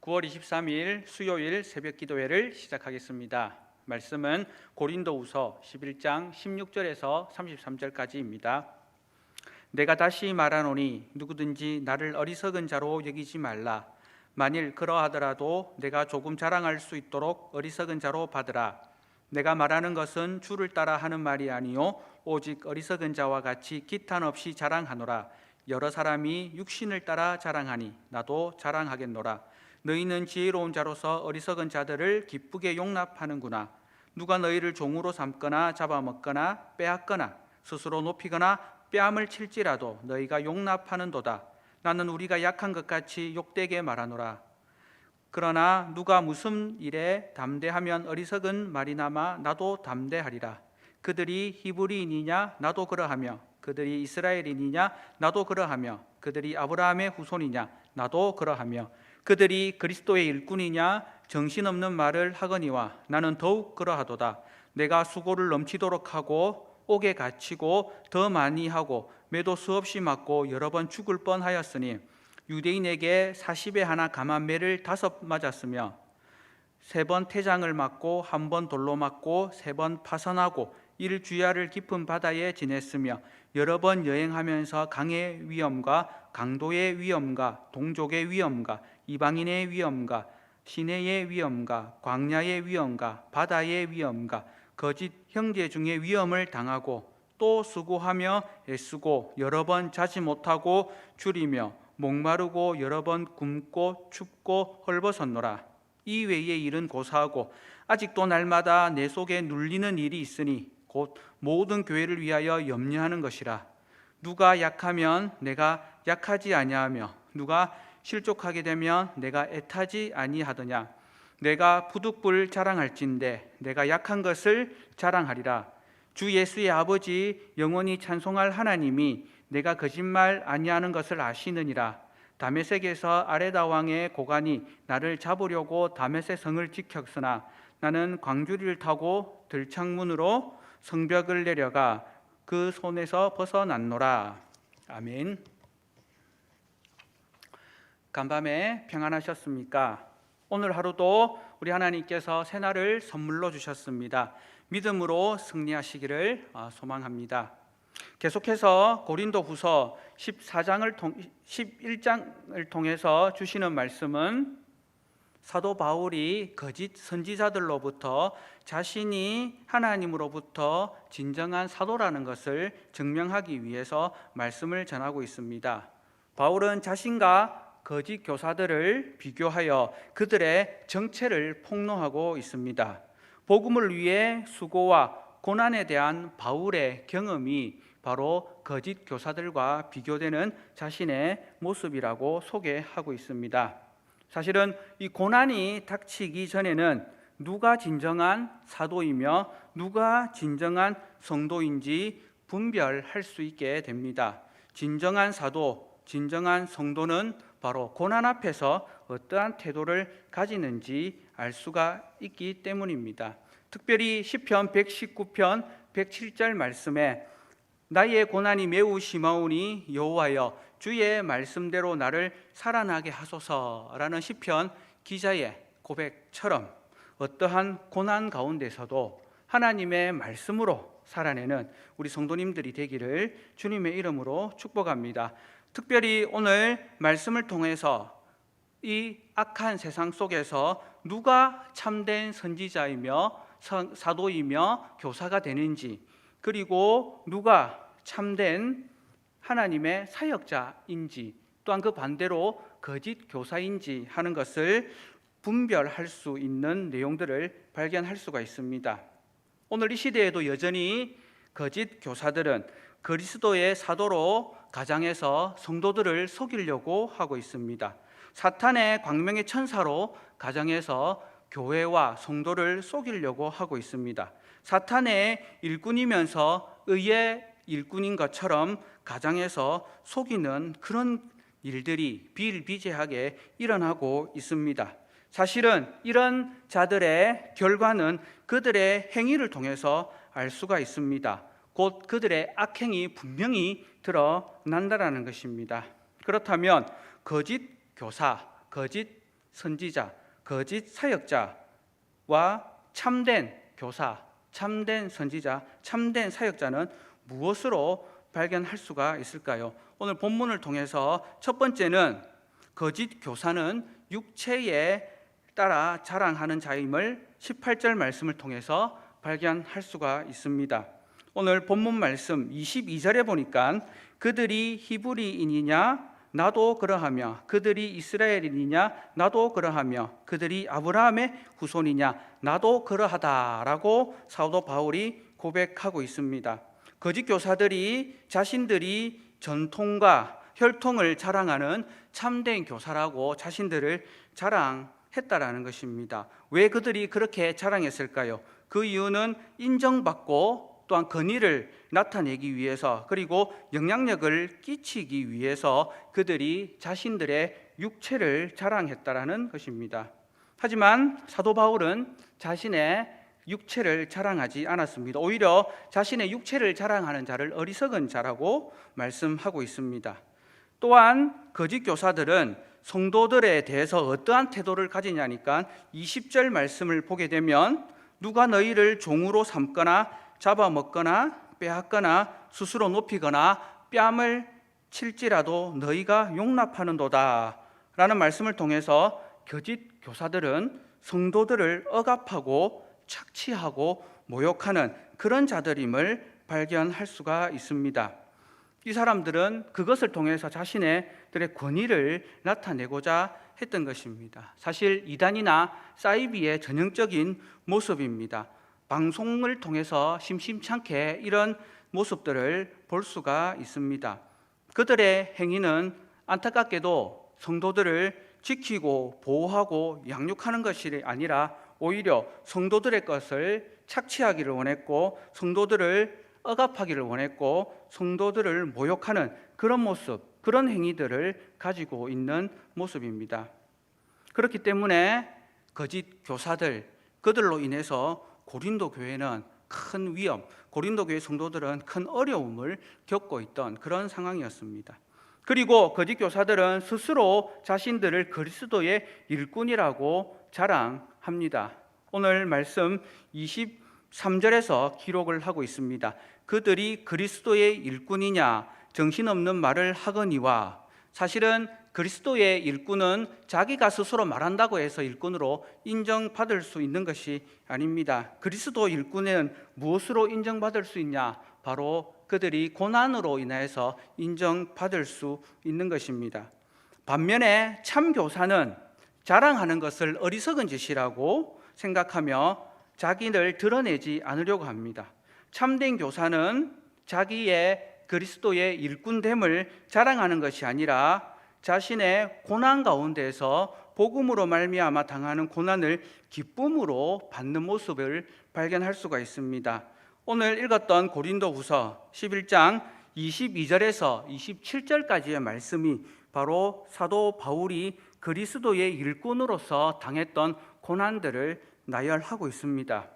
9월 23일 수요일 새벽 기도회를 시작하겠습니다. 말씀은 고린도후서 11장 16절에서 33절까지입니다. 내가 다시 말하노니 누구든지 나를 어리석은 자로 여기지 말라. 만일 그러하더라도 내가 조금 자랑할 수 있도록 어리석은 자로 받으라. 내가 말하는 것은 주를 따라 하는 말이 아니요 오직 어리석은 자와 같이 기탄 없이 자랑하노라. 여러 사람이 육신을 따라 자랑하니 나도 자랑하겠노라. 너희는 지혜로운 자로서 어리석은 자들을 기쁘게 용납하는구나. 누가 너희를 종으로 삼거나 잡아먹거나 빼앗거나 스스로 높이거나 뺨을 칠지라도 너희가 용납하는도다. 나는 우리가 약한 것 같이 욕되게 말하노라. 그러나 누가 무슨 일에 담대하면 어리석은 말이나마 나도 담대하리라. 그들이 히브리인이냐 나도 그러하며 그들이 이스라엘인이냐 나도 그러하며 그들이 아브라함의 후손이냐 나도 그러하며 그들이 그리스도의 일꾼이냐 정신없는 말을 하거니와 나는 더욱 그러하도다. 내가 수고를 넘치도록 하고 옥에 갇히고 더 많이 하고 매도 수없이 맞고 여러 번 죽을 뻔하였으니 유대인에게 40에 하나 감한 매를 5 맞았으며 3번 태장을 맞고 1번 돌로 맞고 3번 파선하고 일주야를 깊은 바다에 지냈으며 여러 번 여행하면서 강의 위험과 강도의 위험과 동족의 위험과 이방인의 위험과 시내의 위험과 광야의 위험과 바다의 위험과 거짓 형제 중에 위험을 당하고 또 수고하며 애쓰고 여러 번 자지 못하고 줄이며 목마르고 여러 번 굶고 춥고 헐벗었노라. 이 외의 일은 고사하고 아직도 날마다 내 속에 눌리는 일이 있으니 곧 모든 교회를 위하여 염려하는 것이라. 누가 약하면 내가 약하지 아니하며 누가 실족하게 되면 내가 애타지 아니하더냐. 내가 부득불 자랑할진대 내가 약한 것을 자랑하리라. 주 예수의 아버지 영원히 찬송할 하나님이 내가 거짓말 아니하는 것을 아시느니라. 다메섹에서 아레다 왕의 고관이 나를 잡으려고 다메섹 성을 지켰으나 나는 광주리를 타고 들창문으로 성벽을 내려가 그 손에서 벗어났노라. 아멘. 간밤에 평안하셨습니까? 오늘 하루도 우리 하나님께서 새날을 선물로 주셨습니다. 믿음으로 승리하시기를 소망합니다. 계속해서 고린도후서 11장을 통해서 주시는 말씀은 사도 바울이 거짓 선지자들로부터 자신이 하나님으로부터 진정한 사도라는 것을 증명하기 위해서 말씀을 전하고 있습니다. 바울은 자신과 거짓 교사들을 비교하여 그들의 정체를 폭로하고 있습니다. 복음을 위해 수고와 고난에 대한 바울의 경험이 바로 거짓 교사들과 비교되는 자신의 모습이라고 소개하고 있습니다. 사실은 이 고난이 닥치기 전에는 누가 진정한 사도이며 누가 진정한 성도인지 분별할 수 있게 됩니다. 진정한 사도, 진정한 성도는 바로 고난 앞에서 어떠한 태도를 가지는지 알 수가 있기 때문입니다. 특별히 시편 119편 107절 말씀에 나의 고난이 매우 심하오니 여호와여 주의 말씀대로 나를 살아나게 하소서라는 시편 기자의 고백처럼 어떠한 고난 가운데서도 하나님의 말씀으로 살아내는 우리 성도님들이 되기를 주님의 이름으로 축복합니다. 특별히 오늘 말씀을 통해서 이 악한 세상 속에서 누가 참된 선지자이며 사도이며 교사가 되는지, 그리고 누가 참된 하나님의 사역자인지, 또한 그 반대로 거짓 교사인지 하는 것을 분별할 수 있는 내용들을 발견할 수가 있습니다. 오늘 이 시대에도 여전히 거짓 교사들은 그리스도의 사도로 가장해서 성도들을 속이려고 하고 있습니다. 사탄의 광명의 천사로 가장해서 교회와 성도를 속이려고 하고 있습니다. 사탄의 일꾼이면서 의의 일꾼인 것처럼 가장해서 속이는 그런 일들이 비일비재하게 일어나고 있습니다. 사실은 이런 자들의 결과는 그들의 행위를 통해서 알 수가 있습니다. 곧 그들의 악행이 분명히 드러난다라는 것입니다. 그렇다면 거짓 교사, 거짓 선지자, 거짓 사역자와 참된 교사, 참된 선지자, 참된 사역자는 무엇으로 발견할 수가 있을까요? 오늘 본문을 통해서 첫 번째는 거짓 교사는 육체에 따라 자랑하는 자임을 18절 말씀을 통해서 발견할 수가 있습니다. 오늘 본문 말씀 22절에 보니까 그들이 히브리인이냐 나도 그러하며 그들이 이스라엘인이냐 나도 그러하며 그들이 아브라함의 후손이냐 나도 그러하다라고 사도 바울이 고백하고 있습니다. 거짓 교사들이 자신들이 전통과 혈통을 자랑하는 참된 교사라고 자신들을 자랑했다라는 것입니다. 왜 그들이 그렇게 자랑했을까요? 그 이유는 인정받고 또한 권위를 나타내기 위해서, 그리고 영향력을 끼치기 위해서 그들이 자신들의 육체를 자랑했다라는 것입니다. 하지만 사도 바울은 자신의 육체를 자랑하지 않았습니다. 오히려 자신의 육체를 자랑하는 자를 어리석은 자라고 말씀하고 있습니다. 또한 거짓 교사들은 성도들에 대해서 어떠한 태도를 가지냐니까 20절 말씀을 보게 되면 누가 너희를 종으로 삼거나 잡아먹거나 빼앗거나 스스로 높이거나 뺨을 칠지라도 너희가 용납하는도다 라는 말씀을 통해서 거짓 교사들은 성도들을 억압하고 착취하고 모욕하는 그런 자들임을 발견할 수가 있습니다. 이 사람들은 그것을 통해서 자신들의 권위를 나타내고자 했던 것입니다. 사실 이단이나 사이비의 전형적인 모습입니다. 방송을 통해서 심심찮게 이런 모습들을 볼 수가 있습니다. 그들의 행위는 안타깝게도 성도들을 지키고 보호하고 양육하는 것이 아니라 오히려 성도들의 것을 착취하기를 원했고 성도들을 억압하기를 원했고 성도들을 모욕하는 그런 모습, 그런 행위들을 가지고 있는 모습입니다. 그렇기 때문에 거짓 교사들, 그들로 인해서 고린도 교회는 큰 위험, 고린도 교회 성도들은 큰 어려움을 겪고 있던 그런 상황이었습니다. 그리고 거짓 교사들은 스스로 자신들을 그리스도의 일꾼이라고 자랑합니다. 오늘 말씀 23절에서 기록을 하고 있습니다. 그들이 그리스도의 일꾼이냐 정신없는 말을 하거니와, 사실은 그리스도의 일꾼은 자기가 스스로 말한다고 해서 일꾼으로 인정받을 수 있는 것이 아닙니다. 그리스도 일꾼은 무엇으로 인정받을 수 있냐? 바로 그들이 고난으로 인해서 인정받을 수 있는 것입니다. 반면에 참 교사는 자랑하는 것을 어리석은 짓이라고 생각하며 자기를 드러내지 않으려고 합니다. 참된 교사는 자기의 그리스도의 일꾼됨을 자랑하는 것이 아니라 자신의 고난 가운데에서 복음으로 말미암아 당하는 고난을 기쁨으로 받는 모습을 발견할 수가 있습니다. 오늘 읽었던 고린도후서 11장 22절에서 27절까지의 말씀이 바로 사도 바울이 그리스도의 일꾼으로서 당했던 고난들을 나열하고 있습니다.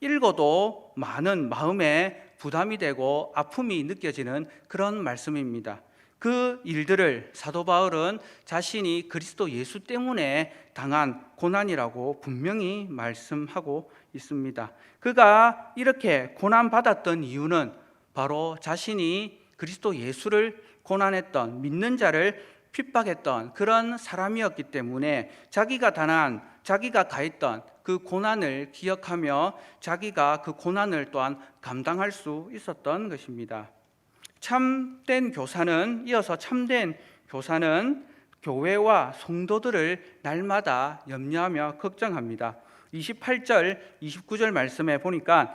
읽어도 많은 마음에 부담이 되고 아픔이 느껴지는 그런 말씀입니다. 그 일들을 사도 바울은 자신이 그리스도 예수 때문에 당한 고난이라고 분명히 말씀하고 있습니다. 그가 이렇게 고난받았던 이유는 바로 자신이 그리스도 예수를 고난했던, 믿는 자를 핍박했던 그런 사람이었기 때문에 자기가 가했던 그 고난을 기억하며 자기가 그 고난을 또한 감당할 수 있었던 것입니다. 이어서 참된 교사는 교회와 성도들을 날마다 염려하며 걱정합니다. 28절, 29절 말씀에 보니까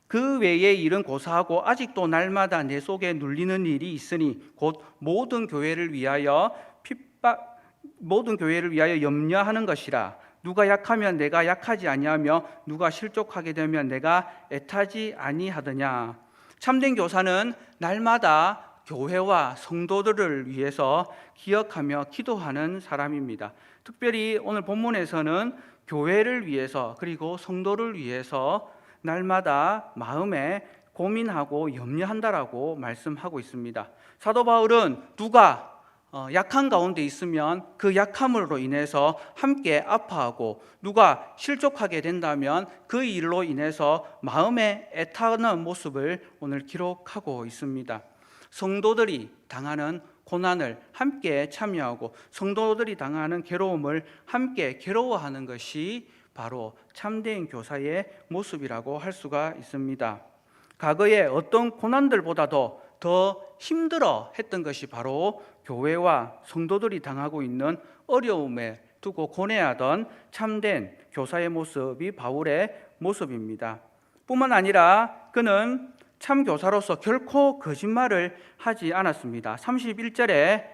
그 외의 일은 고사하고 아직도 날마다 내 속에 눌리는 일이 있으니 곧 모든 교회를 위하여 염려하는 것이라. 누가 약하면 내가 약하지 아니하며 누가 실족하게 되면 내가 애타지 아니하더냐. 참된 교사는 날마다 교회와 성도들을 위해서 기억하며 기도하는 사람입니다. 특별히 오늘 본문에서는 교회를 위해서 그리고 성도를 위해서 날마다 마음에 고민하고 염려한다라고 말씀하고 있습니다. 사도 바울은 누가 약한 가운데 있으면 그 약함으로 인해서 함께 아파하고, 누가 실족하게 된다면 그 일로 인해서 마음에 애타는 모습을 오늘 기록하고 있습니다. 성도들이 당하는 고난을 함께 참여하고 성도들이 당하는 괴로움을 함께 괴로워하는 것이 바로 참된 교사의 모습이라고 할 수가 있습니다. 과거에 어떤 고난들보다도 더 힘들어 했던 것이 바로 교회와 성도들이 당하고 있는 어려움에 두고 고뇌하던 참된 교사의 모습이 바울의 모습입니다. 뿐만 아니라 그는 참 교사로서 결코 거짓말을 하지 않았습니다. 31절에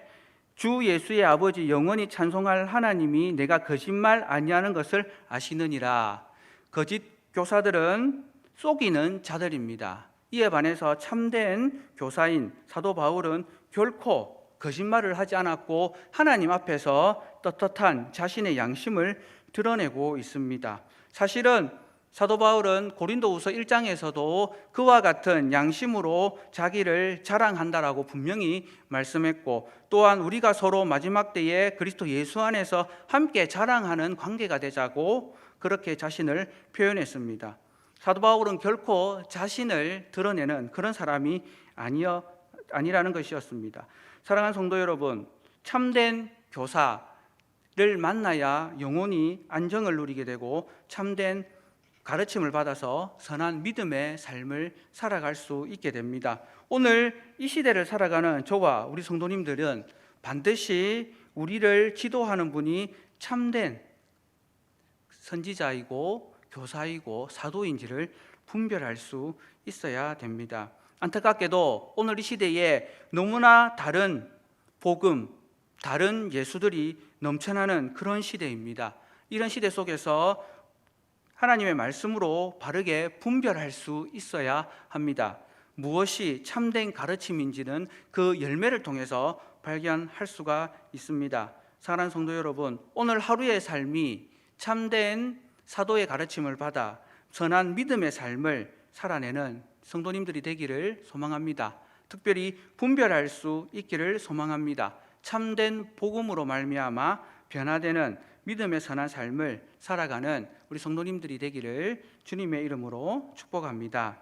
주 예수의 아버지 영원히 찬송할 하나님이 내가 거짓말 아니하는 것을 아시느니라. 거짓 교사들은 속이는 자들입니다. 이에 반해서 참된 교사인 사도 바울은 결코 거짓말을 하지 않았고 하나님 앞에서 떳떳한 자신의 양심을 드러내고 있습니다. 사실은 사도 바울은 고린도후서 1장에서도 그와 같은 양심으로 자기를 자랑한다라고 분명히 말씀했고, 또한 우리가 서로 마지막 때에 그리스도 예수 안에서 함께 자랑하는 관계가 되자고 그렇게 자신을 표현했습니다. 사도 바울은 결코 자신을 드러내는 그런 사람이 아니라는 것이었습니다. 사랑하는 성도 여러분, 참된 교사를 만나야 영혼이 안정을 누리게 되고 참된 가르침을 받아서 선한 믿음의 삶을 살아갈 수 있게 됩니다. 오늘 이 시대를 살아가는 저와 우리 성도님들은 반드시 우리를 지도하는 분이 참된 선지자이고 교사이고 사도인지를 분별할 수 있어야 됩니다. 안타깝게도 오늘 이 시대에 너무나 다른 복음, 다른 예수들이 넘쳐나는 그런 시대입니다. 이런 시대 속에서 하나님의 말씀으로 바르게 분별할 수 있어야 합니다. 무엇이 참된 가르침인지는 그 열매를 통해서 발견할 수가 있습니다. 사랑하는 성도 여러분, 오늘 하루의 삶이 참된 사도의 가르침을 받아 선한 믿음의 삶을 살아내는 성도님들이 되기를 소망합니다. 특별히 분별할 수 있기를 소망합니다. 참된 복음으로 말미암아 변화되는 믿음의 선한 삶을 살아가는 우리 성도님들이 되기를 주님의 이름으로 축복합니다.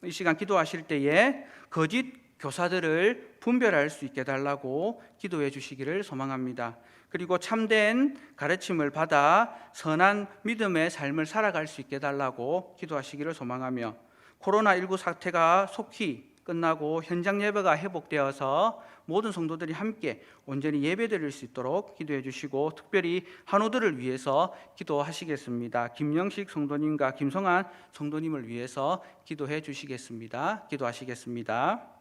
이 시간 기도하실 때에 거짓 교사들을 분별할 수 있게 달라고 기도해 주시기를 소망합니다. 그리고 참된 가르침을 받아 선한 믿음의 삶을 살아갈 수 있게 달라고 기도하시기를 소망하며, 코로나19 사태가 속히 끝나고 현장 예배가 회복되어서 모든 성도들이 함께 온전히 예배드릴 수 있도록 기도해 주시고, 특별히 한우들을 위해서 기도하시겠습니다. 김영식 성도님과 김성환 성도님을 위해서 기도해 주시겠습니다. 기도하시겠습니다.